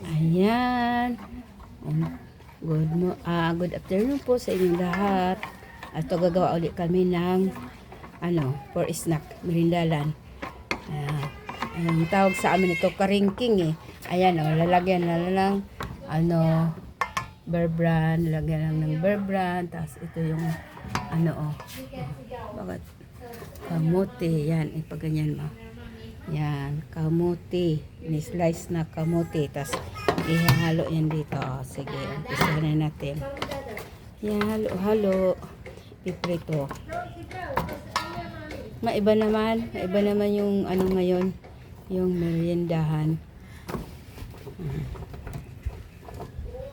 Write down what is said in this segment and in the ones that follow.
Ayan. Good afternoon po sa inyong lahat. At ito gagawa ulit kami ng for snack, merindalan. Ang tawag sa amin ito, karingking eh. Ayan lalagyan na lang Bear Brand, lalagyan lang ng Bear Brand. Tapos ito yung bakit? Kamote, yan, ipaganyan mo. Yan, kamote. Ni-slice na kamote. Tapos, ihalo yan dito. Sige, umpisahan na natin. Yan, halo-halo. Piprito. Maiba naman yung ngayon. Yung meriendahan.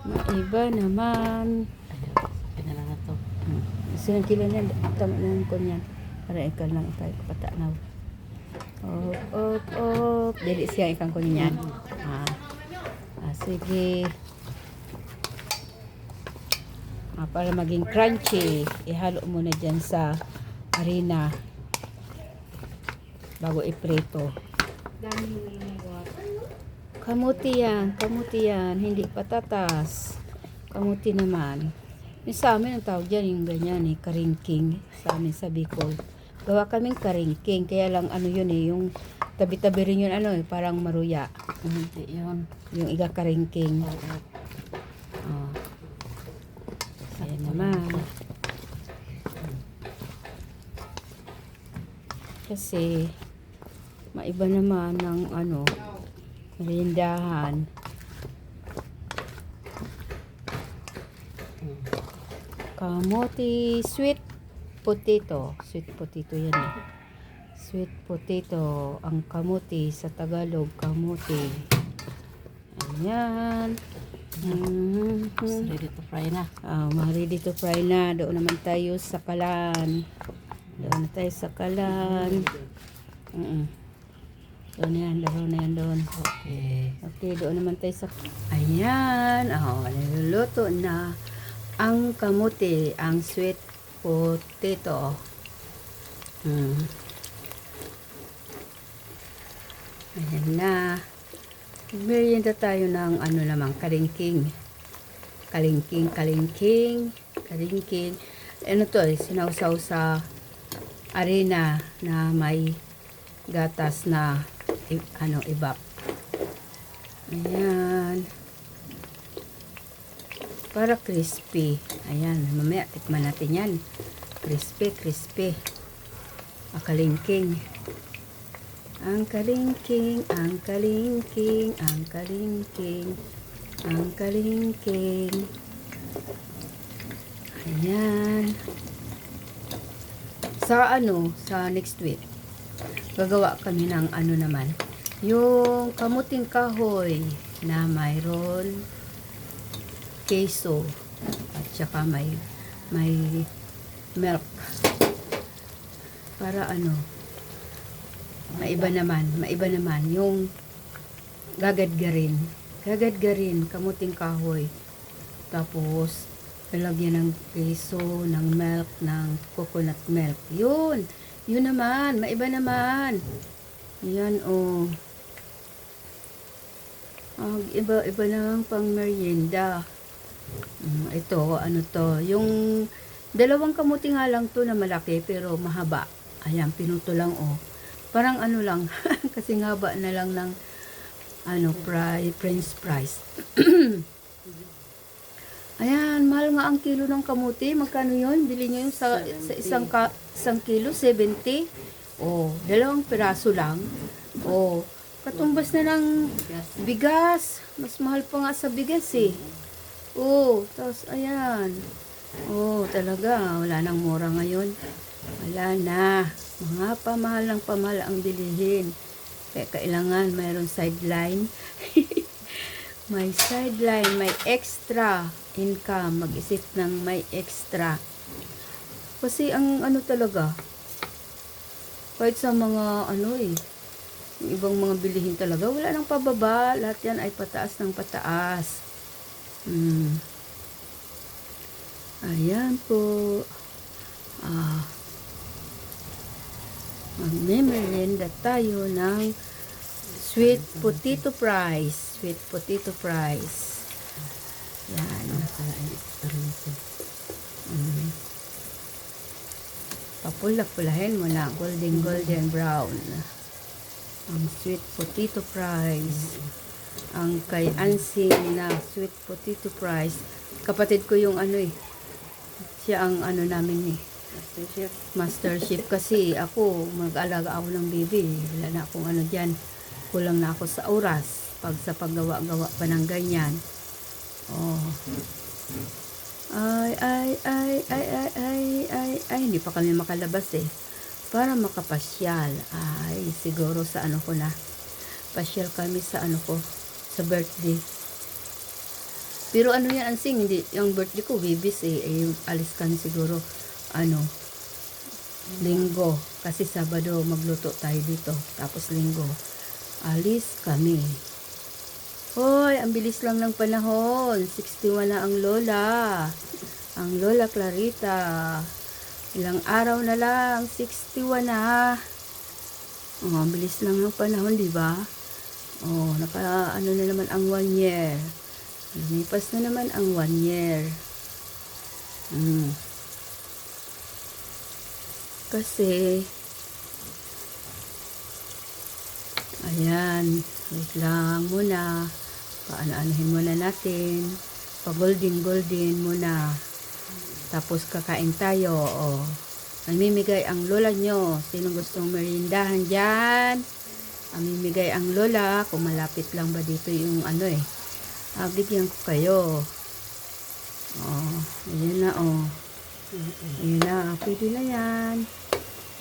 Maiba naman. Kaya lang ito. Silang kilo na, tama na ko niyan. Para ikaw lang ipay kapatanaw. Op. Dili siya ikang ko niyan. Sige. Para maging crunchy, ihalo muna dyan sa harina bago iprito. Kamuti yan, hindi patatas. Kamuti naman. Yung sa amin ang tawag dyan, yung ganyan karingking. Sa amin sa Bicol. Gawa kaming karingking, kaya lang yun yung tabi-tabi rin yun parang maruya. Hindi yun. Yung iga karingking. Ayan naman. Kasi maiba naman ng merindahan. Kamote, sweet potato yan eh. Sweet potato ang kamote sa Tagalog, kamote. Ayan. Ready to fry na. Ready to fry na. Doon naman tayo sa kalan. Doon na yan doon. Okay, doon naman tayo sa... Ayan. Niluluto na ang kamote, ang sweet potato. Ayan na. Merienda tayo ng naman, kalingking. Sinawsaw sa arena na may gatas na ibap. Ayan. Para crispy. Ayan, mamaya tikman natin yan. Crispy. Kalingking. Ang kalingking. Ayan. Sa next week, gagawa kami ng naman. Yung kamuting kahoy na mayroon queso at saka may milk. Para maiba naman yung gagadgarin kamuting kahoy, tapos lalagyan ng queso, ng milk, ng coconut milk. Yun naman, maiba naman yan. Iba naman pang merienda. Ito, yung dalawang kamuti nga lang to na malaki pero mahaba. Ayan, pinuto lang parang lang kasi haba na lang ng French fries. Ayan, mahal nga ang kilo ng kamuti. Magkano yun? Bili nyo yung sa isang kilo, 70. Dalawang piraso lang. Katumbas na ng bigas. Mas mahal pa nga sa bigas eh. Tapos ayan. Talaga, wala nang mura ngayon. Wala na. Mga pamahal ang bilihin. Kaya kailangan mayroong sideline. May sideline, may extra income. Mag-isip ng may extra. Kasi ang talaga, kahit sa mga yung ibang mga bilihin talaga, wala nang pababa. Lahat yan ay pataas ng pataas. Ayan po. Magme-merienda tayo ng Sweet potato fries. Sweet potato fries. Yan. Papula-pulahin mo na. Golden brown. Ang sweet potato fries. Ang kay Ansing na sweet potato fries. Kapatid ko yung ano eh. Siya ang ano namin eh. Master chef kasi ako, mag-alaga ako ng baby. Wala na akong ano dyan. Kulang na ako sa oras. Pag sa paggawa-gawa pa ng ganyan. Oh. Ay, hindi pa kami makalabas eh. Para makapasyal. Ay, siguro sa ano ko na. Pasyal kami sa ano ko. Sa birthday. Pero ano yan, Ansing, hindi, yung birthday ko, bibis eh. Alis kami siguro, ano, linggo. Kasi Sabado, magluto tayo dito. Tapos linggo, alis kami. Hoy, ang bilis lang ng panahon. 61 na ang lola. Ang lola Clarita. Ilang araw na lang, 61 na. Oh, ang bilis lang ng panahon, di ba? Oh, ano na naman ang 1 year. Lumipas na naman ang 1 year. Kasi, ayan, wait lang muna. Paano-anuhin muna natin. Pa-golden muna. Tapos kakain tayo. Oh. Mamimigay ang lola nyo. Sino gustong merindahan dyan? Mamimigay ang lola. Kung malapit lang ba dito yung ano eh. Bigyan ko kayo. Oh, ayan na oh. Ayan na, pwede na yan.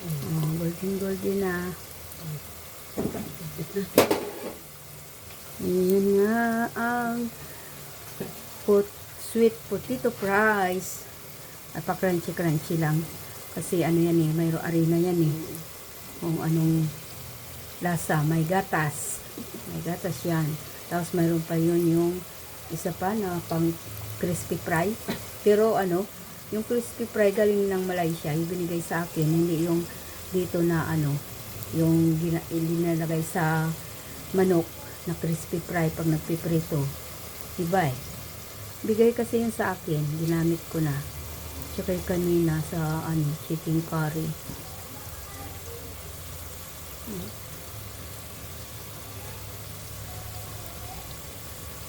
Oh, golden na. Ayan na ang sweet potato fries. At pa-crunchy lang. Kasi ano yan eh, mayroong arena yan eh. Kung anong lasa, may gatas. May gatas yan. Tapos mayroon pa yun yung isa pa na pang crispy fry. Pero ano, yung crispy fry galing ng Malaysia, yung binigay sa akin, hindi yung dito na ano, yung linalagay sa manok na crispy fry pag nagpiprito. Diba eh? Bigay kasi yun sa akin, ginamit ko na. Tsaka kanina sa ano, chicken curry.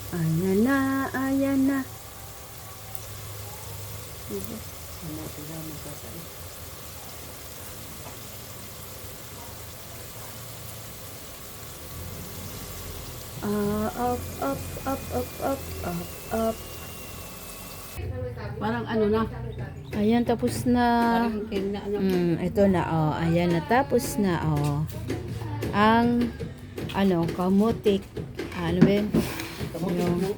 Ayan na, ayan na. Up. Parang ano na. Ayan, tapos na. Parang na ano. Ito na, oh. Ayan, natapos na, oh. Ang, ano, kamutik. Ano ba yun? Yung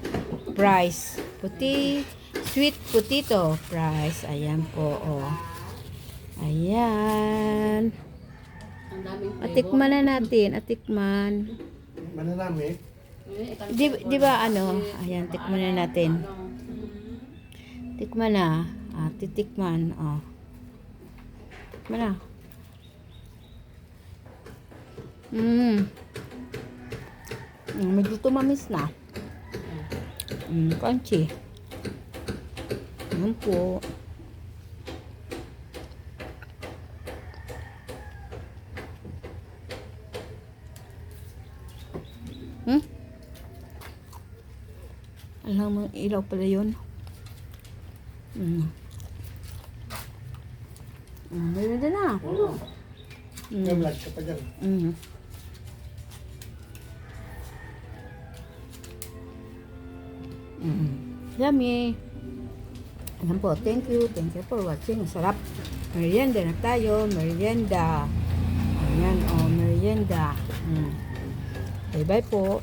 fries. Sweet potato fries. Ayan po, oh. Ayan. Ang daming Atikman na natin. Atikman. Mananami? Di ba, ano? Ayan, tikman na natin. Tikman na. Titikman. Oh. Tikman na. Medyo tumamis na. Crunchy. Ayan po. Alam mo, ilaw pala yun. Meron din na. May vlog ka pa dyan. Yummy. Ayan po, thank you for watching. Sarap. Merienda na tayo. Merienda. Ayan, oh, merienda. Bye-bye po.